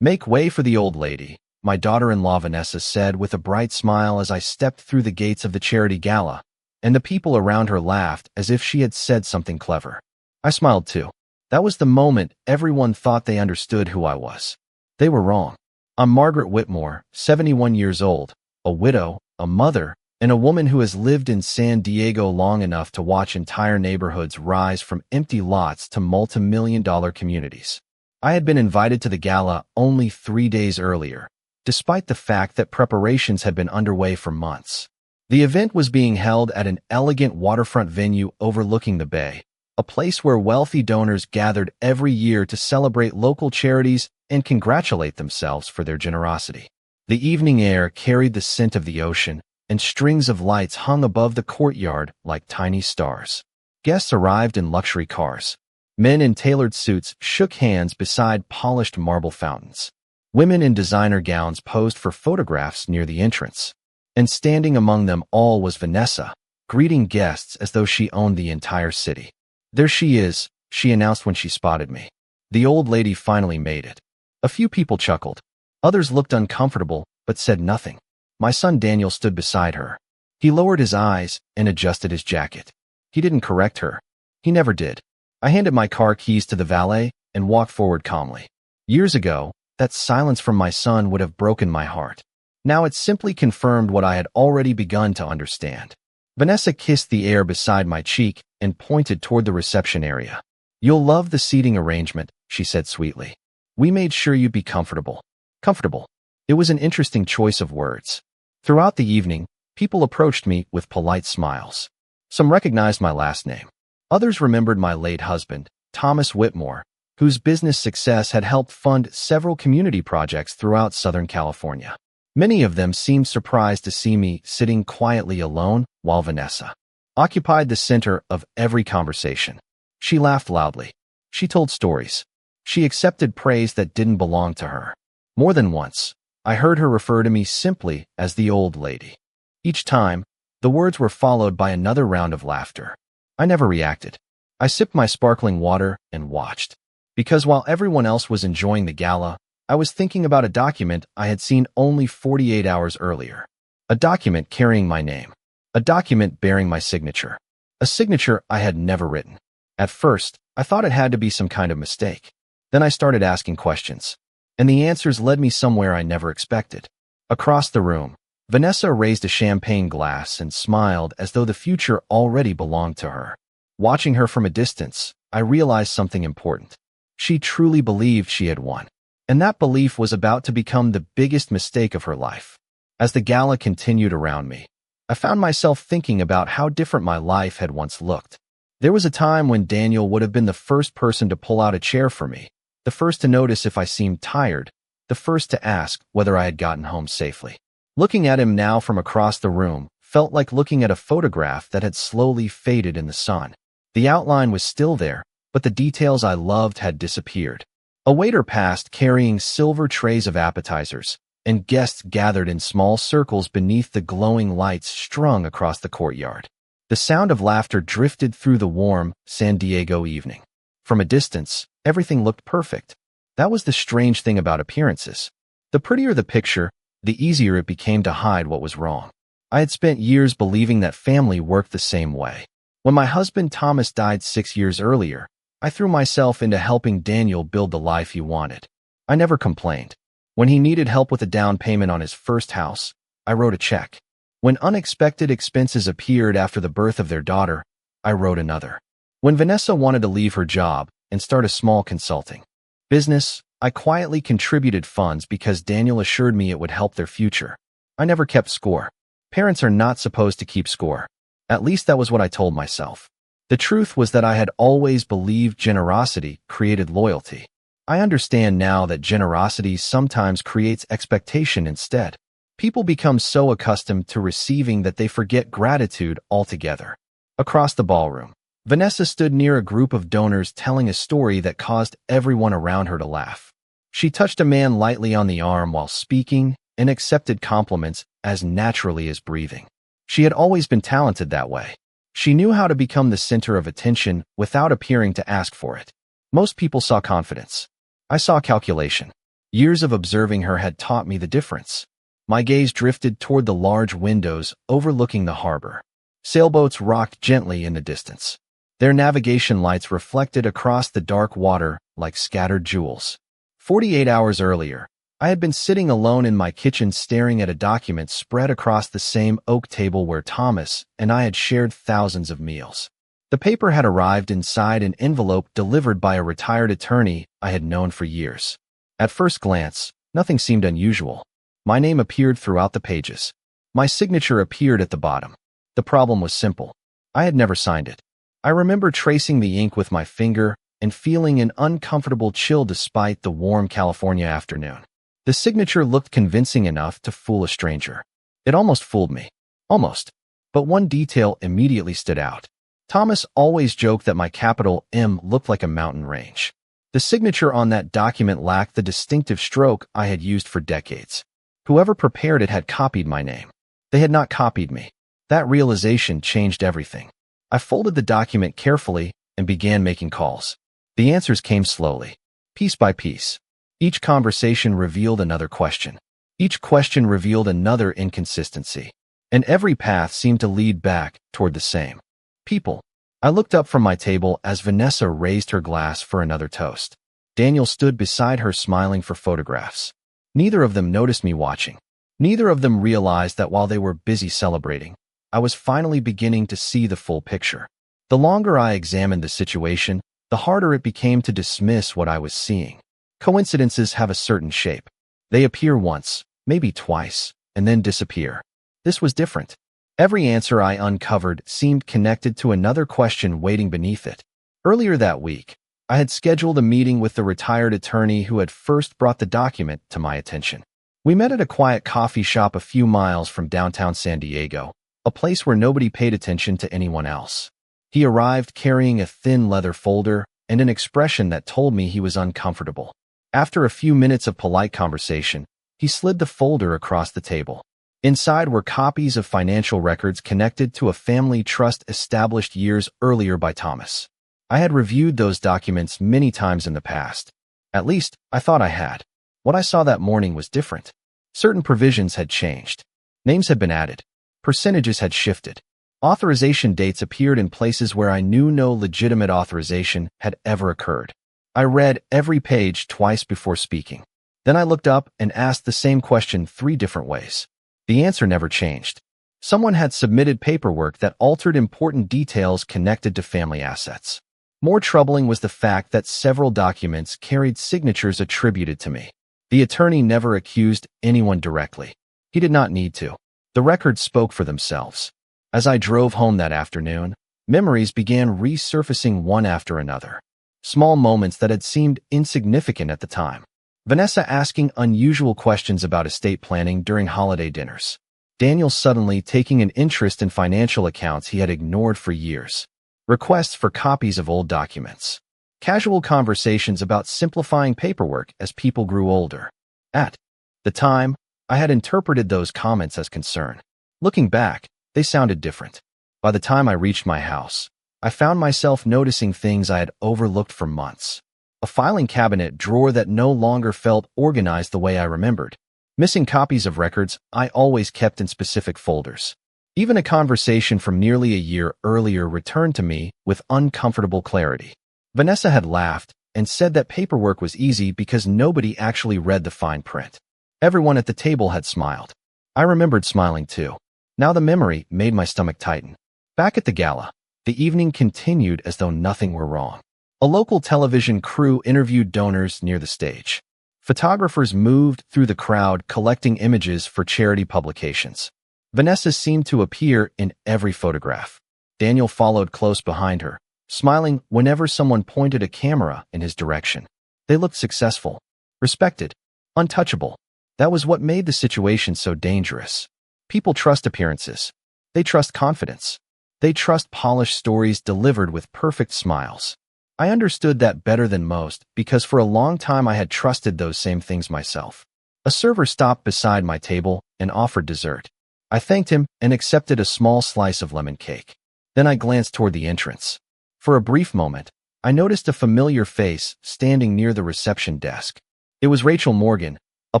"Make way for the old lady," my daughter-in-law Vanessa said with a bright smile as I stepped through the gates of the charity gala, and the people around her laughed as if she had said something clever. I smiled too. That was the moment everyone thought they understood who I was. They were wrong. I'm Margaret Whitmore, 71 years old, a widow, a mother, and a woman who has lived in San Diego long enough to watch entire neighborhoods rise from empty lots to multi-million-dollar communities. I had been invited to the gala only 3 days earlier, despite the fact that preparations had been underway for months. The event was being held at an elegant waterfront venue overlooking the bay, a place where wealthy donors gathered every year to celebrate local charities and congratulate themselves for their generosity. The evening air carried the scent of the ocean, and strings of lights hung above the courtyard like tiny stars. Guests arrived in luxury cars. Men in tailored suits shook hands beside polished marble fountains. Women in designer gowns posed for photographs near the entrance. And standing among them all was Vanessa, greeting guests as though she owned the entire city. "There she is," she announced when she spotted me. The old lady finally made it. A few people chuckled. Others looked uncomfortable, but said nothing. My son Daniel stood beside her. He lowered his eyes and adjusted his jacket. He didn't correct her. He never did. I handed my car keys to the valet and walked forward calmly. Years ago, that silence from my son would have broken my heart. Now it simply confirmed what I had already begun to understand. Vanessa kissed the air beside my cheek and pointed toward the reception area. "You'll love the seating arrangement," she said sweetly. "We made sure you'd be comfortable." Comfortable. It was an interesting choice of words. Throughout the evening, people approached me with polite smiles. Some recognized my last name. Others remembered my late husband, Thomas Whitmore, whose business success had helped fund several community projects throughout Southern California. Many of them seemed surprised to see me sitting quietly alone while Vanessa occupied the center of every conversation. She laughed loudly. She told stories. She accepted praise that didn't belong to her. More than once, I heard her refer to me simply as the old lady. Each time, the words were followed by another round of laughter. I never reacted. I sipped my sparkling water and watched. Because while everyone else was enjoying the gala, I was thinking about a document I had seen only 48 hours earlier. A document carrying my name. A document bearing my signature. A signature I had never written. At first, I thought it had to be some kind of mistake. Then I started asking questions. And the answers led me somewhere I never expected. Across the room, Vanessa raised a champagne glass and smiled as though the future already belonged to her. Watching her from a distance, I realized something important. She truly believed she had won. And that belief was about to become the biggest mistake of her life. As the gala continued around me, I found myself thinking about how different my life had once looked. There was a time when Daniel would have been the first person to pull out a chair for me, the first to notice if I seemed tired, the first to ask whether I had gotten home safely. Looking at him now from across the room felt like looking at a photograph that had slowly faded in the sun. The outline was still there, but the details I loved had disappeared. A waiter passed carrying silver trays of appetizers, and guests gathered in small circles beneath the glowing lights strung across the courtyard. The sound of laughter drifted through the warm San Diego evening. From a distance, everything looked perfect. That was the strange thing about appearances. The prettier the picture, the easier it became to hide what was wrong. I had spent years believing that family worked the same way. When my husband Thomas died 6 years earlier, I threw myself into helping Daniel build the life he wanted. I never complained. When he needed help with a down payment on his first house, I wrote a check. When unexpected expenses appeared after the birth of their daughter, I wrote another. When Vanessa wanted to leave her job and start a small consulting business, I quietly contributed funds because Daniel assured me it would help their future. I never kept score. Parents are not supposed to keep score. At least that was what I told myself. The truth was that I had always believed generosity created loyalty. I understand now that generosity sometimes creates expectation instead. People become so accustomed to receiving that they forget gratitude altogether. Across the ballroom, Vanessa stood near a group of donors telling a story that caused everyone around her to laugh. She touched a man lightly on the arm while speaking and accepted compliments as naturally as breathing. She had always been talented that way. She knew how to become the center of attention without appearing to ask for it. Most people saw confidence. I saw calculation. Years of observing her had taught me the difference. My gaze drifted toward the large windows overlooking the harbor. Sailboats rocked gently in the distance. Their navigation lights reflected across the dark water like scattered jewels. 48 hours earlier, I had been sitting alone in my kitchen staring at a document spread across the same oak table where Thomas and I had shared thousands of meals. The paper had arrived inside an envelope delivered by a retired attorney I had known for years. At first glance, nothing seemed unusual. My name appeared throughout the pages. My signature appeared at the bottom. The problem was simple. I had never signed it. I remember tracing the ink with my finger and feeling an uncomfortable chill despite the warm California afternoon. The signature looked convincing enough to fool a stranger. It almost fooled me. Almost. But one detail immediately stood out. Thomas always joked that my capital M looked like a mountain range. The signature on that document lacked the distinctive stroke I had used for decades. Whoever prepared it had copied my name. They had not copied me. That realization changed everything. I folded the document carefully and began making calls. The answers came slowly, piece by piece. Each conversation revealed another question. Each question revealed another inconsistency. And every path seemed to lead back toward the same people. I looked up from my table as Vanessa raised her glass for another toast. Daniel stood beside her smiling for photographs. Neither of them noticed me watching. Neither of them realized that while they were busy celebrating, I was finally beginning to see the full picture. The longer I examined the situation, the harder it became to dismiss what I was seeing. Coincidences have a certain shape. They appear once, maybe twice, and then disappear. This was different. Every answer I uncovered seemed connected to another question waiting beneath it. Earlier that week, I had scheduled a meeting with the retired attorney who had first brought the document to my attention. We met at a quiet coffee shop a few miles from downtown San Diego, a place where nobody paid attention to anyone else. He arrived carrying a thin leather folder and an expression that told me he was uncomfortable. After a few minutes of polite conversation, he slid the folder across the table. Inside were copies of financial records connected to a family trust established years earlier by Thomas. I had reviewed those documents many times in the past. At least, I thought I had. What I saw that morning was different. Certain provisions had changed. Names had been added. Percentages had shifted. Authorization dates appeared in places where I knew no legitimate authorization had ever occurred. I read every page twice before speaking. Then I looked up and asked the same question 3 different ways. The answer never changed. Someone had submitted paperwork that altered important details connected to family assets. More troubling was the fact that several documents carried signatures attributed to me. The attorney never accused anyone directly. He did not need to. The records spoke for themselves. As I drove home that afternoon, memories began resurfacing one after another. Small moments that had seemed insignificant at the time. Vanessa asking unusual questions about estate planning during holiday dinners. Daniel suddenly taking an interest in financial accounts he had ignored for years. Requests for copies of old documents. Casual conversations about simplifying paperwork as people grew older. At the time, I had interpreted those comments as concern. Looking back, they sounded different. By the time I reached my house, I found myself noticing things I had overlooked for months. A filing cabinet drawer that no longer felt organized the way I remembered. Missing copies of records I always kept in specific folders. Even a conversation from nearly a year earlier returned to me with uncomfortable clarity. Vanessa had laughed and said that paperwork was easy because nobody actually read the fine print. Everyone at the table had smiled. I remembered smiling too. Now the memory made my stomach tighten. Back at the gala, the evening continued as though nothing were wrong. A local television crew interviewed donors near the stage. Photographers moved through the crowd collecting images for charity publications. Vanessa seemed to appear in every photograph. Daniel followed close behind her, smiling whenever someone pointed a camera in his direction. They looked successful, respected, untouchable. That was what made the situation so dangerous. People trust appearances. They trust confidence. They trust polished stories delivered with perfect smiles. I understood that better than most because for a long time I had trusted those same things myself. A server stopped beside my table and offered dessert. I thanked him and accepted a small slice of lemon cake. Then I glanced toward the entrance. For a brief moment, I noticed a familiar face standing near the reception desk. It was Rachel Morgan, a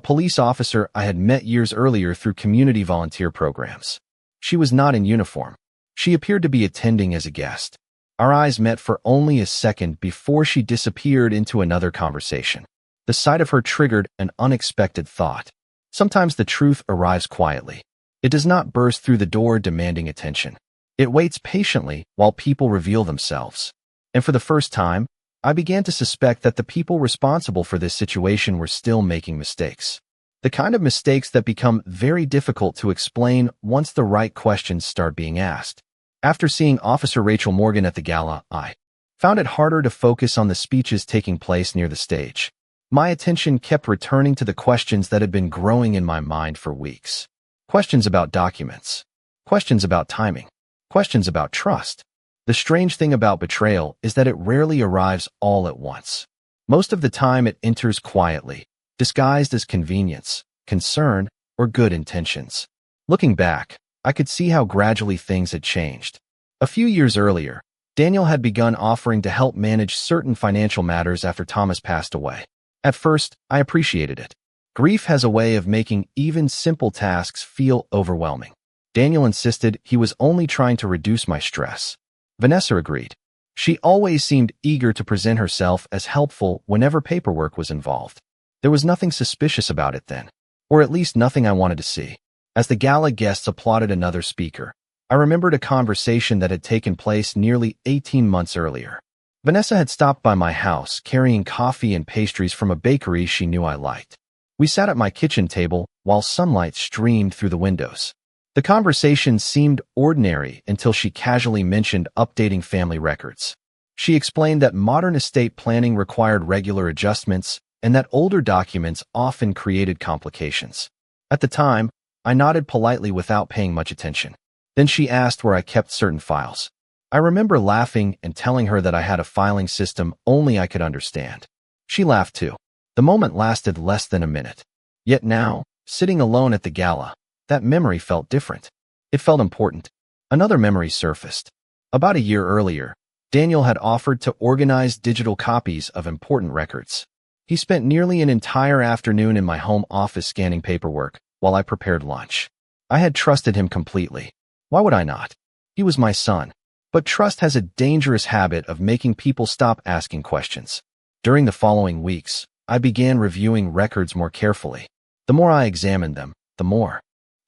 police officer I had met years earlier through community volunteer programs. She was not in uniform. She appeared to be attending as a guest. Our eyes met for only a second before she disappeared into another conversation. The sight of her triggered an unexpected thought. Sometimes the truth arrives quietly. It does not burst through the door demanding attention. It waits patiently while people reveal themselves. And for the first time, I began to suspect that the people responsible for this situation were still making mistakes. The kind of mistakes that become very difficult to explain once the right questions start being asked. After seeing Officer Rachel Morgan at the gala, I found it harder to focus on the speeches taking place near the stage. My attention kept returning to the questions that had been growing in my mind for weeks. Questions about documents. Questions about timing. Questions about trust. The strange thing about betrayal is that it rarely arrives all at once. Most of the time it enters quietly, disguised as convenience, concern, or good intentions. Looking back, I could see how gradually things had changed. A few years earlier, Daniel had begun offering to help manage certain financial matters after Thomas passed away. At first, I appreciated it. Grief has a way of making even simple tasks feel overwhelming. Daniel insisted he was only trying to reduce my stress. Vanessa agreed. She always seemed eager to present herself as helpful whenever paperwork was involved. There was nothing suspicious about it then, or at least nothing I wanted to see. As the gala guests applauded another speaker, I remembered a conversation that had taken place nearly 18 months earlier. Vanessa had stopped by my house carrying coffee and pastries from a bakery she knew I liked. We sat at my kitchen table while sunlight streamed through the windows. The conversation seemed ordinary until she casually mentioned updating family records. She explained that modern estate planning required regular adjustments and that older documents often created complications. At the time, I nodded politely without paying much attention. Then she asked where I kept certain files. I remember laughing and telling her that I had a filing system only I could understand. She laughed too. The moment lasted less than a minute. Yet now, sitting alone at the gala, that memory felt different. It felt important. Another memory surfaced. About a year earlier, Daniel had offered to organize digital copies of important records. He spent nearly an entire afternoon in my home office scanning paperwork while I prepared lunch. I had trusted him completely. Why would I not? He was my son. But trust has a dangerous habit of making people stop asking questions. During the following weeks, I began reviewing records more carefully. The more I examined them, the more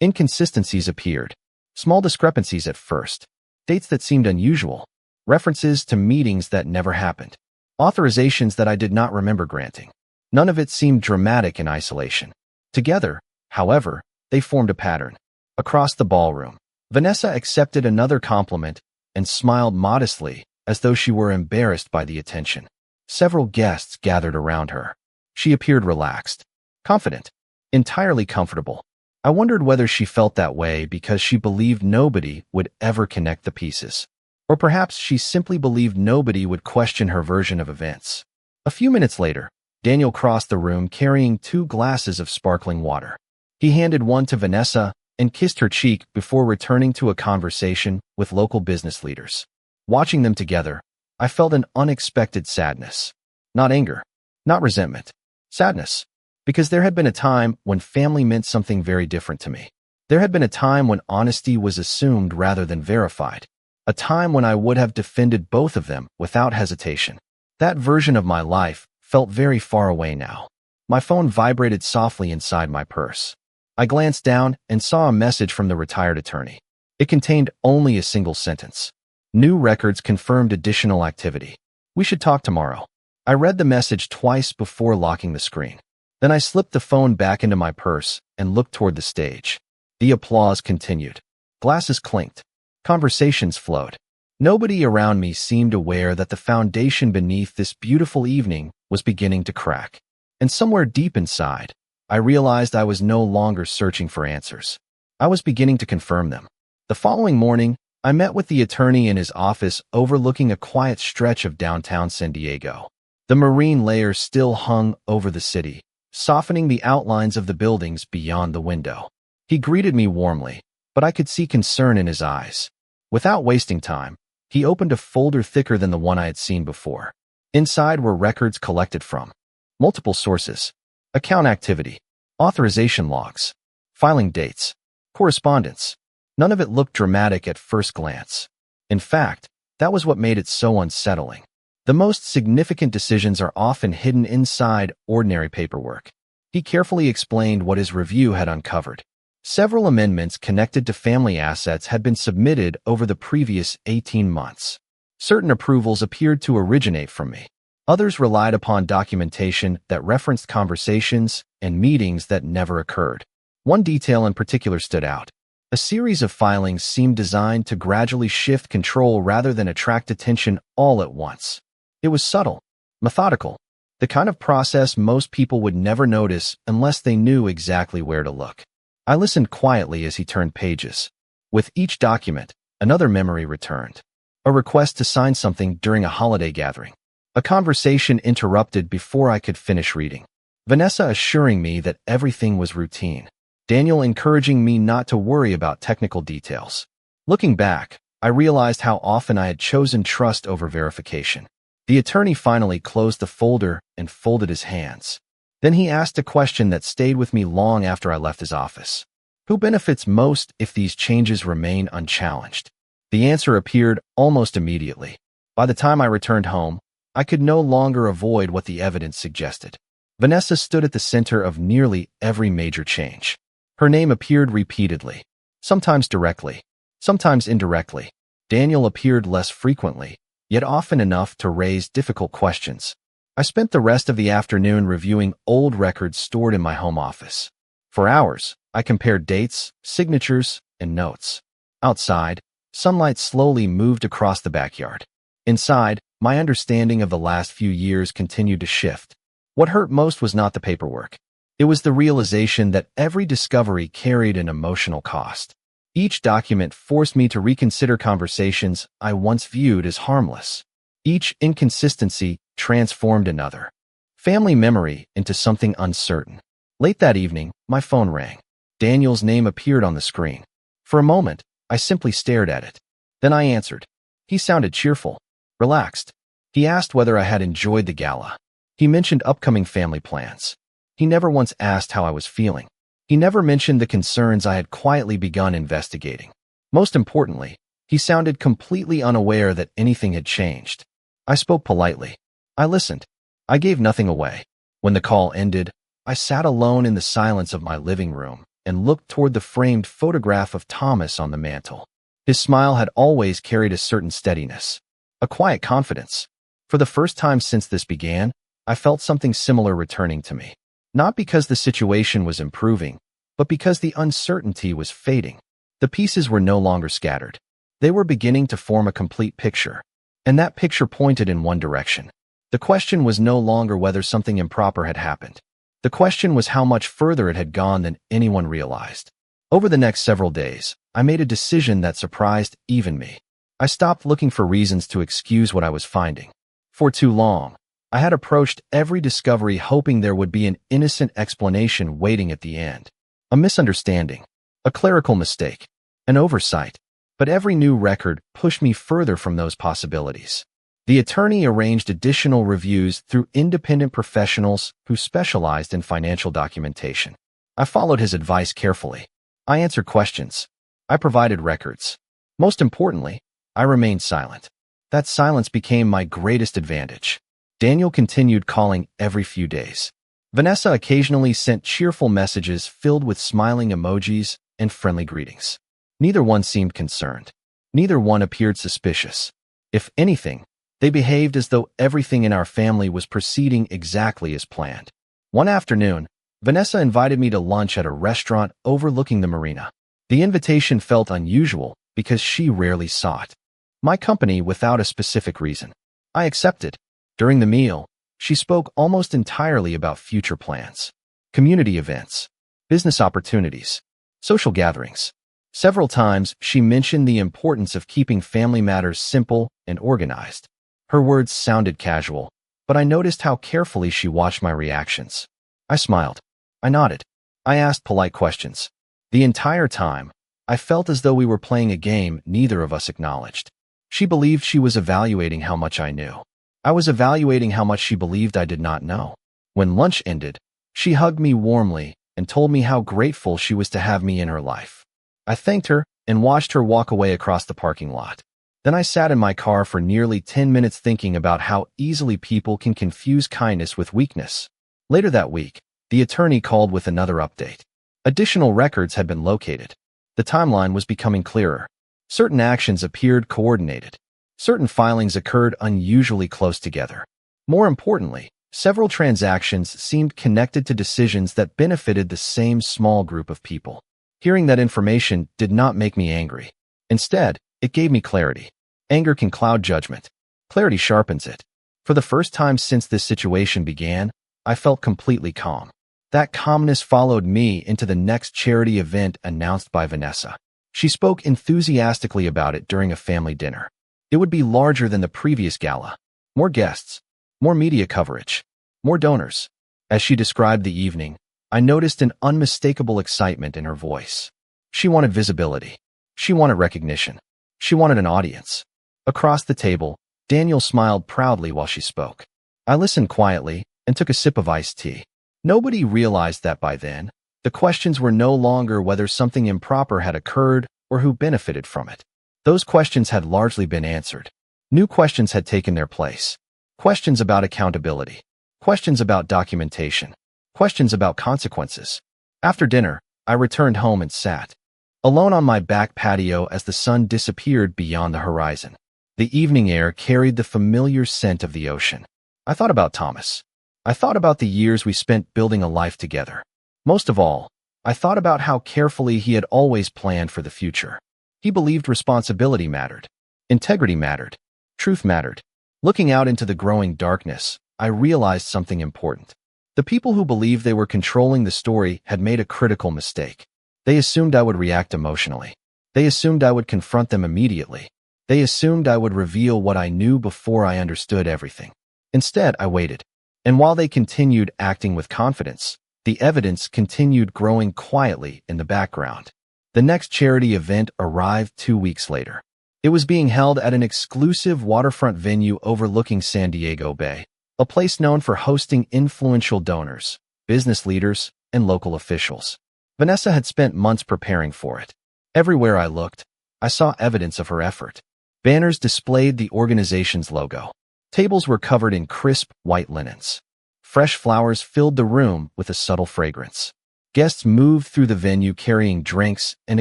inconsistencies appeared. Small discrepancies at first, dates that seemed unusual, references to meetings that never happened, authorizations that I did not remember granting. None of it seemed dramatic in isolation. Together, however, they formed a pattern. Across the ballroom, Vanessa accepted another compliment and smiled modestly as though she were embarrassed by the attention. Several guests gathered around her. She appeared relaxed, confident, entirely comfortable. I wondered whether she felt that way because she believed nobody would ever connect the pieces. Or perhaps she simply believed nobody would question her version of events. A few minutes later, Daniel crossed the room carrying 2 glasses of sparkling water. He handed one to Vanessa and kissed her cheek before returning to a conversation with local business leaders. Watching them together, I felt an unexpected sadness. Not anger, not resentment, sadness. Because there had been a time when family meant something very different to me. There had been a time when honesty was assumed rather than verified. A time when I would have defended both of them without hesitation. That version of my life felt very far away now. My phone vibrated softly inside my purse. I glanced down and saw a message from the retired attorney. It contained only a single sentence. New records confirmed additional activity. We should talk tomorrow. I read the message twice before locking the screen. Then I slipped the phone back into my purse and looked toward the stage. The applause continued. Glasses clinked. Conversations flowed. Nobody around me seemed aware that the foundation beneath this beautiful evening was beginning to crack. And somewhere deep inside, I realized I was no longer searching for answers. I was beginning to confirm them. The following morning, I met with the attorney in his office overlooking a quiet stretch of downtown San Diego. The marine layer still hung over the city, softening the outlines of the buildings beyond the window. He greeted me warmly, but I could see concern in his eyes. Without wasting time, he opened a folder thicker than the one I had seen before. Inside were records collected from multiple sources, account activity, authorization logs, filing dates, correspondence. None of it looked dramatic at first glance. In fact, that was what made it so unsettling. The most significant decisions are often hidden inside ordinary paperwork. He carefully explained what his review had uncovered. Several amendments connected to family assets had been submitted over the previous 18 months. Certain approvals appeared to originate from me. Others relied upon documentation that referenced conversations and meetings that never occurred. One detail in particular stood out. A series of filings seemed designed to gradually shift control rather than attract attention all at once. It was subtle, methodical, the kind of process most people would never notice unless they knew exactly where to look. I listened quietly as he turned pages. With each document, another memory returned. A request to sign something during a holiday gathering. A conversation interrupted before I could finish reading. Vanessa assuring me that everything was routine. Daniel encouraging me not to worry about technical details. Looking back, I realized how often I had chosen trust over verification. The attorney finally closed the folder and folded his hands. Then he asked a question that stayed with me long after I left his office. Who benefits most if these changes remain unchallenged? The answer appeared almost immediately. By the time I returned home, I could no longer avoid what the evidence suggested. Vanessa stood at the center of nearly every major change. Her name appeared repeatedly, sometimes directly, sometimes indirectly. Daniel appeared less frequently, yet often enough to raise difficult questions. I spent the rest of the afternoon reviewing old records stored in my home office. For hours, I compared dates, signatures, and notes. Outside, sunlight slowly moved across the backyard. Inside, my understanding of the last few years continued to shift. What hurt most was not the paperwork. It was the realization that every discovery carried an emotional cost. Each document forced me to reconsider conversations I once viewed as harmless. Each inconsistency transformed another family memory into something uncertain. Late that evening, my phone rang. Daniel's name appeared on the screen. For a moment, I simply stared at it. Then I answered. He sounded cheerful, relaxed. He asked whether I had enjoyed the gala. He mentioned upcoming family plans. He never once asked how I was feeling. He never mentioned the concerns I had quietly begun investigating. Most importantly, he sounded completely unaware that anything had changed. I spoke politely. I listened. I gave nothing away. When the call ended, I sat alone in the silence of my living room and looked toward the framed photograph of Thomas on the mantel. His smile had always carried a certain steadiness, a quiet confidence. For the first time since this began, I felt something similar returning to me. Not because the situation was improving, but because the uncertainty was fading. The pieces were no longer scattered. They were beginning to form a complete picture, and that picture pointed in one direction. The question was no longer whether something improper had happened. The question was how much further it had gone than anyone realized. Over the next several days, I made a decision that surprised even me. I stopped looking for reasons to excuse what I was finding. For too long, I had approached every discovery hoping there would be an innocent explanation waiting at the end. A misunderstanding, a clerical mistake, an oversight. But every new record pushed me further from those possibilities. The attorney arranged additional reviews through independent professionals who specialized in financial documentation. I followed his advice carefully. I answered questions. I provided records. Most importantly, I remained silent. That silence became my greatest advantage. Daniel continued calling every few days. Vanessa occasionally sent cheerful messages filled with smiling emojis and friendly greetings. Neither one seemed concerned. Neither one appeared suspicious. If anything, they behaved as though everything in our family was proceeding exactly as planned. One afternoon, Vanessa invited me to lunch at a restaurant overlooking the marina. The invitation felt unusual because she rarely sought my company without a specific reason. I accepted. During the meal, she spoke almost entirely about future plans, community events, business opportunities, social gatherings. Several times, she mentioned the importance of keeping family matters simple and organized. Her words sounded casual, but I noticed how carefully she watched my reactions. I smiled. I nodded. I asked polite questions. The entire time, I felt as though we were playing a game neither of us acknowledged. She believed she was evaluating how much I knew. I was evaluating how much she believed I did not know. When lunch ended, She hugged me warmly and told me how grateful she was to have me in her life. I thanked her and watched her walk away across the parking lot. Then I sat in my car for nearly 10 minutes thinking about how easily people can confuse kindness with weakness. Later that week, the attorney called with another update. Additional records had been located. The timeline was becoming clearer. Certain actions appeared coordinated. Certain filings occurred unusually close together. More importantly, several transactions seemed connected to decisions that benefited the same small group of people. Hearing that information did not make me angry. Instead, it gave me clarity. Anger can cloud judgment. Clarity sharpens it. For the first time since this situation began, I felt completely calm. That calmness followed me into the next charity event announced by Vanessa. She spoke enthusiastically about it during a family dinner. It would be larger than the previous gala. More guests, more media coverage, more donors. As she described the evening, I noticed an unmistakable excitement in her voice. She wanted visibility. She wanted recognition. She wanted an audience. Across the table, Daniel smiled proudly while she spoke. I listened quietly and took a sip of iced tea. Nobody realized that by then, the questions were no longer whether something improper had occurred or who benefited from it. Those questions had largely been answered. New questions had taken their place. Questions about accountability. Questions about documentation. Questions about consequences. After dinner, I returned home and sat alone on my back patio as the sun disappeared beyond the horizon. The evening air carried the familiar scent of the ocean. I thought about Thomas. I thought about the years we spent building a life together. Most of all, I thought about how carefully he had always planned for the future. He believed responsibility mattered. Integrity mattered. Truth mattered. Looking out into the growing darkness, I realized something important. The people who believed they were controlling the story had made a critical mistake. They assumed I would react emotionally. They assumed I would confront them immediately. They assumed I would reveal what I knew before I understood everything. Instead, I waited. And while they continued acting with confidence, the evidence continued growing quietly in the background. The next charity event arrived 2 weeks later. It was being held at an exclusive waterfront venue overlooking San Diego Bay, a place known for hosting influential donors, business leaders, and local officials. Vanessa had spent months preparing for it. Everywhere I looked, I saw evidence of her effort. Banners displayed the organization's logo. Tables were covered in crisp, white linens. Fresh flowers filled the room with a subtle fragrance. Guests moved through the venue carrying drinks and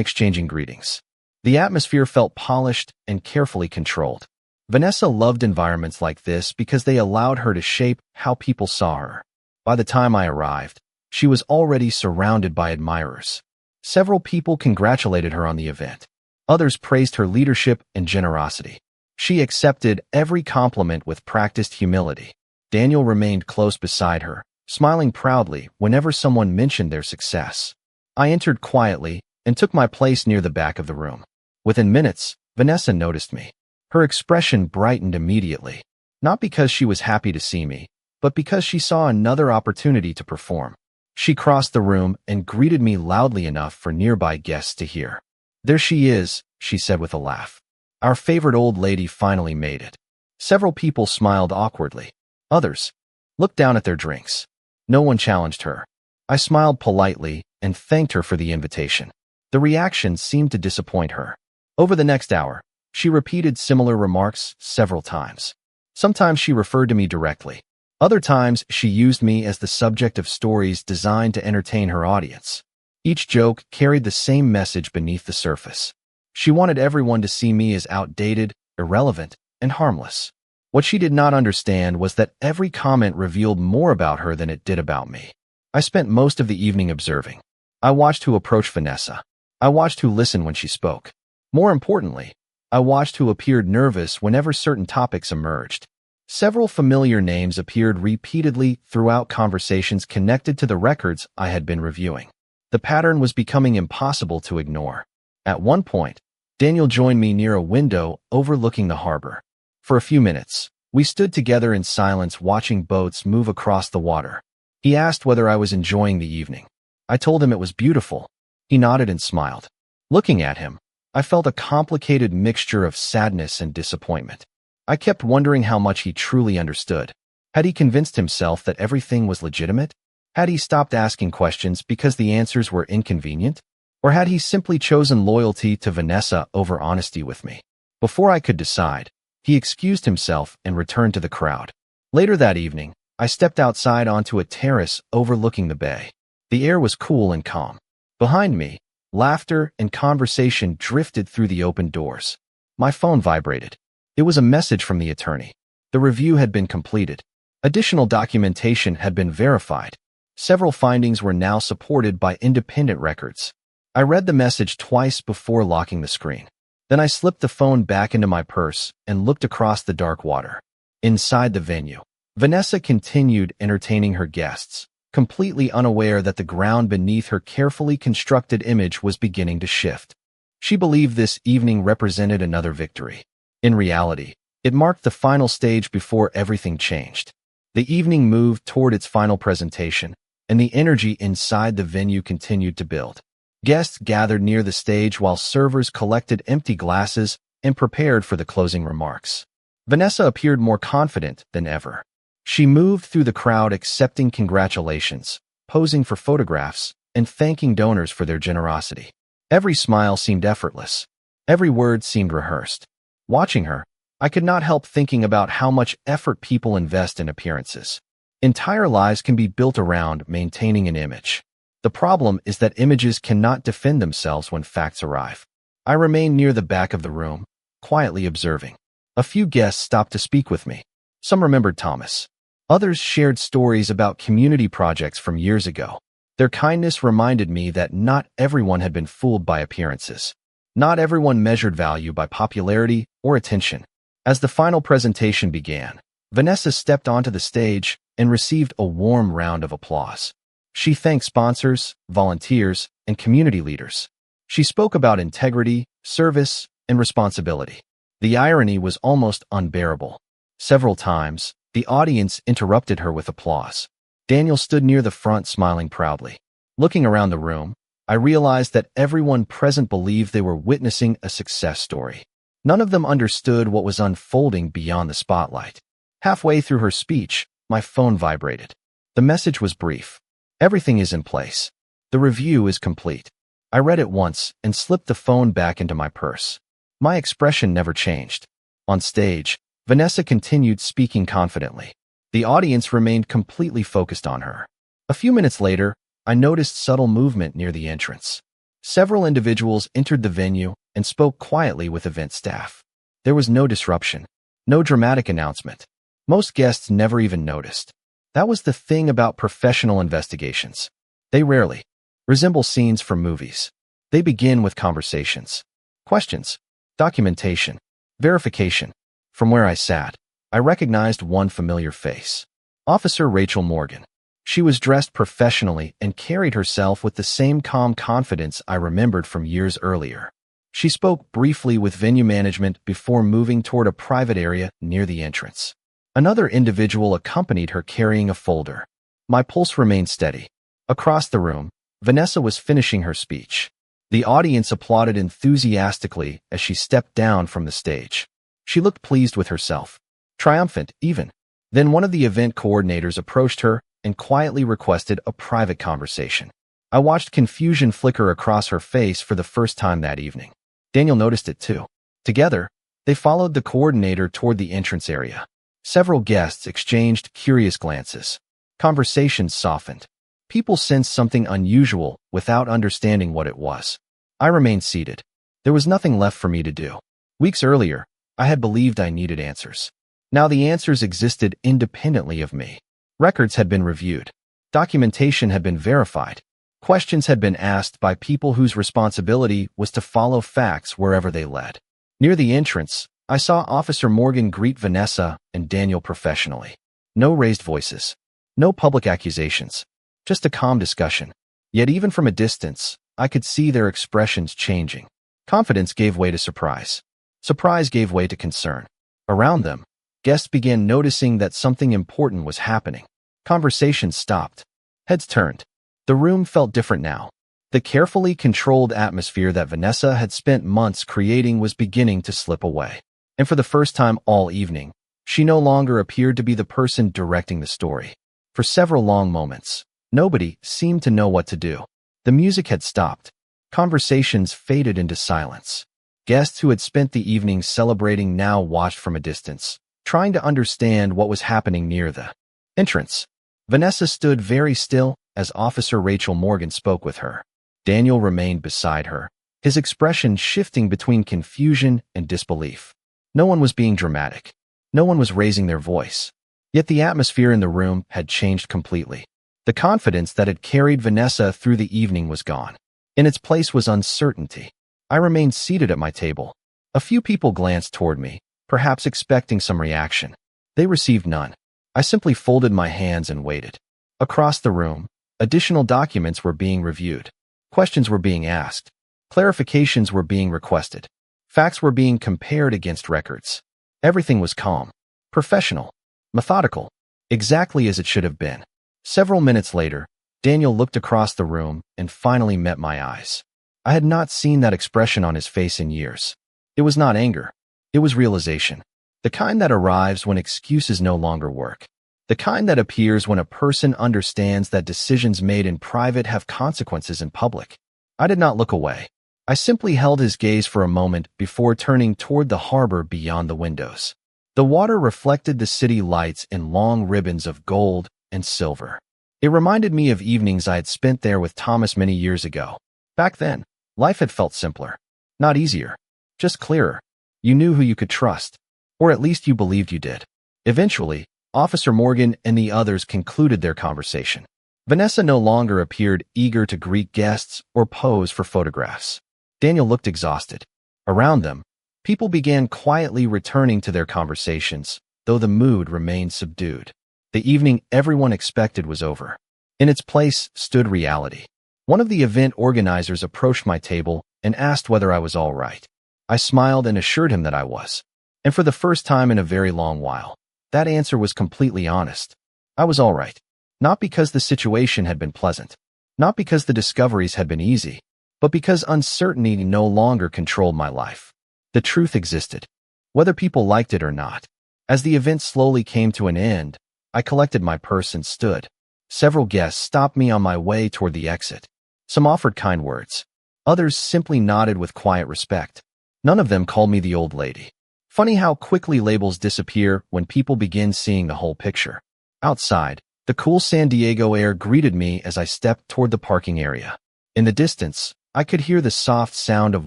exchanging greetings. The atmosphere felt polished and carefully controlled. Vanessa loved environments like this because they allowed her to shape how people saw her. By the time I arrived, she was already surrounded by admirers. Several people congratulated her on the event. Others praised her leadership and generosity. She accepted every compliment with practiced humility. Daniel remained close beside her, smiling proudly whenever someone mentioned their success. I entered quietly and took my place near the back of the room. Within minutes, Vanessa noticed me. Her expression brightened immediately, not because she was happy to see me, but because she saw another opportunity to perform. She crossed the room and greeted me loudly enough for nearby guests to hear. "There she is," she said with a laugh. "Our favorite old lady finally made it." Several people smiled awkwardly. Others looked down at their drinks. No one challenged her. I smiled politely and thanked her for the invitation. The reaction seemed to disappoint her. Over the next hour, she repeated similar remarks several times. Sometimes she referred to me directly. Other times, she used me as the subject of stories designed to entertain her audience. Each joke carried the same message beneath the surface. She wanted everyone to see me as outdated, irrelevant, and harmless. What she did not understand was that every comment revealed more about her than it did about me. I spent most of the evening observing. I watched who approached Vanessa. I watched who listened when she spoke. More importantly, I watched who appeared nervous whenever certain topics emerged. Several familiar names appeared repeatedly throughout conversations connected to the records I had been reviewing. The pattern was becoming impossible to ignore. At one point, Daniel joined me near a window overlooking the harbor. For a few minutes, we stood together in silence watching boats move across the water. He asked whether I was enjoying the evening. I told him it was beautiful. He nodded and smiled. Looking at him, I felt a complicated mixture of sadness and disappointment. I kept wondering how much he truly understood. Had he convinced himself that everything was legitimate? Had he stopped asking questions because the answers were inconvenient? Or had he simply chosen loyalty to Vanessa over honesty with me? Before I could decide, he excused himself and returned to the crowd. Later that evening, I stepped outside onto a terrace overlooking the bay. The air was cool and calm. Behind me, laughter and conversation drifted through the open doors. My phone vibrated. It was a message from the attorney. The review had been completed. Additional documentation had been verified. Several findings were now supported by independent records. I read the message twice before locking the screen. Then I slipped the phone back into my purse and looked across the dark water. Inside the venue, Vanessa continued entertaining her guests, completely unaware that the ground beneath her carefully constructed image was beginning to shift. She believed this evening represented another victory. In reality, it marked the final stage before everything changed. The evening moved toward its final presentation, and the energy inside the venue continued to build. Guests gathered near the stage while servers collected empty glasses and prepared for the closing remarks. Vanessa appeared more confident than ever. She moved through the crowd accepting congratulations, posing for photographs, and thanking donors for their generosity. Every smile seemed effortless. Every word seemed rehearsed. Watching her, I could not help thinking about how much effort people invest in appearances. Entire lives can be built around maintaining an image. The problem is that images cannot defend themselves when facts arrive. I remained near the back of the room, quietly observing. A few guests stopped to speak with me. Some remembered Thomas. Others shared stories about community projects from years ago. Their kindness reminded me that not everyone had been fooled by appearances. Not everyone measured value by popularity or attention. As the final presentation began, Vanessa stepped onto the stage and received a warm round of applause. She thanked sponsors, volunteers, and community leaders. She spoke about integrity, service, and responsibility. The irony was almost unbearable. Several times, the audience interrupted her with applause. Daniel stood near the front smiling proudly. Looking around the room, I realized that everyone present believed they were witnessing a success story. None of them understood what was unfolding beyond the spotlight. Halfway through her speech, my phone vibrated. The message was brief. Everything is in place. The review is complete. I read it once and slipped the phone back into my purse. My expression never changed. On stage, Vanessa continued speaking confidently. The audience remained completely focused on her. A few minutes later, I noticed subtle movement near the entrance. Several individuals entered the venue and spoke quietly with event staff. There was no disruption, no dramatic announcement. Most guests never even noticed. That was the thing about professional investigations. They rarely resemble scenes from movies. They begin with conversations, questions, documentation, verification. From where I sat, I recognized one familiar face. Officer Rachel Morgan. She was dressed professionally and carried herself with the same calm confidence I remembered from years earlier. She spoke briefly with venue management before moving toward a private area near the entrance. Another individual accompanied her carrying a folder. My pulse remained steady. Across the room, Vanessa was finishing her speech. The audience applauded enthusiastically as she stepped down from the stage. She looked pleased with herself, triumphant even. Then one of the event coordinators approached her and quietly requested a private conversation. I watched confusion flicker across her face for the first time that evening. Daniel noticed it too. Together, they followed the coordinator toward the entrance area. Several guests exchanged curious glances. Conversations softened. People sensed something unusual without understanding what it was. I remained seated. There was nothing left for me to do. Weeks earlier, I had believed I needed answers. Now the answers existed independently of me. Records had been reviewed. Documentation had been verified. Questions had been asked by people whose responsibility was to follow facts wherever they led. Near the entrance, I saw Officer Morgan greet Vanessa and Daniel professionally. No raised voices. No public accusations. Just a calm discussion. Yet even from a distance, I could see their expressions changing. Confidence gave way to surprise. Surprise gave way to concern. Around them, guests began noticing that something important was happening. Conversations stopped. Heads turned. The room felt different now. The carefully controlled atmosphere that Vanessa had spent months creating was beginning to slip away. And for the first time all evening, she no longer appeared to be the person directing the story. For several long moments, Nobody seemed to know what to do. The music had stopped. Conversations faded into silence. Guests who had spent the evening celebrating now watched from a distance, trying to understand what was happening near the entrance. Vanessa stood very still as Officer Rachel Morgan spoke with her. Daniel remained beside her, his expression shifting between confusion and disbelief. No one was being dramatic. No one was raising their voice. Yet the atmosphere in the room had changed completely. The confidence that had carried Vanessa through the evening was gone. In its place was uncertainty. I remained seated at my table. A few people glanced toward me, perhaps expecting some reaction. They received none. I simply folded my hands and waited. Across the room, additional documents were being reviewed. Questions were being asked. Clarifications were being requested. Facts were being compared against records. Everything was calm, professional, methodical, exactly as it should have been. Several minutes later, Daniel looked across the room and finally met my eyes. I had not seen that expression on his face in years. It was not anger. It was realization. The kind that arrives when excuses no longer work. The kind that appears when a person understands that decisions made in private have consequences in public. I did not look away. I simply held his gaze for a moment before turning toward the harbor beyond the windows. The water reflected the city lights in long ribbons of gold and silver. It reminded me of evenings I had spent there with Thomas many years ago. Back then, life had felt simpler. Not easier, just clearer. You knew who you could trust, or at least you believed you did. Eventually, Officer Morgan and the others concluded their conversation. Vanessa no longer appeared eager to greet guests or pose for photographs. Daniel looked exhausted. Around them, people began quietly returning to their conversations, though the mood remained subdued. The evening everyone expected was over. In its place stood reality. One of the event organizers approached my table and asked whether I was all right. I smiled and assured him that I was. And for the first time in a very long while, that answer was completely honest. I was all right. Not because the situation had been pleasant, not because the discoveries had been easy, but because uncertainty no longer controlled my life. The truth existed, whether people liked it or not. As the event slowly came to an end, I collected my purse and stood. Several guests stopped me on my way toward the exit. Some offered kind words. Others simply nodded with quiet respect. None of them called me the old lady. Funny how quickly labels disappear when people begin seeing the whole picture. Outside, the cool San Diego air greeted me as I stepped toward the parking area. In the distance, I could hear the soft sound of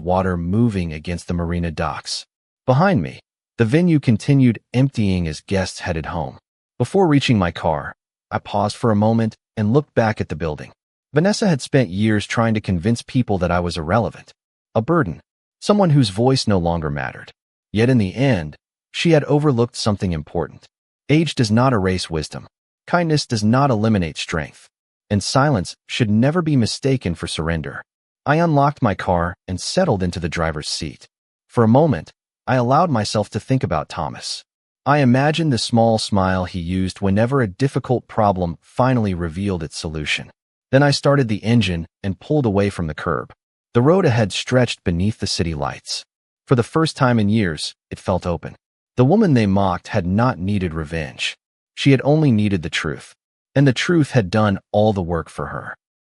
water moving against the marina docks. Behind me, the venue continued emptying as guests headed home. Before reaching my car, I paused for a moment and looked back at the building. Vanessa had spent years trying to convince people that I was irrelevant, a burden, someone whose voice no longer mattered. Yet in the end, she had overlooked something important. Age does not erase wisdom. Kindness does not eliminate strength. And silence should never be mistaken for surrender. I unlocked my car and settled into the driver's seat. For a moment, I allowed myself to think about Thomas. I imagined the small smile he used whenever a difficult problem finally revealed its solution. Then I started the engine and pulled away from the curb. The road ahead stretched beneath the city lights. For the first time in years, it felt open. The woman they mocked had not needed revenge. She had only needed the truth. And the truth had done all the work for her.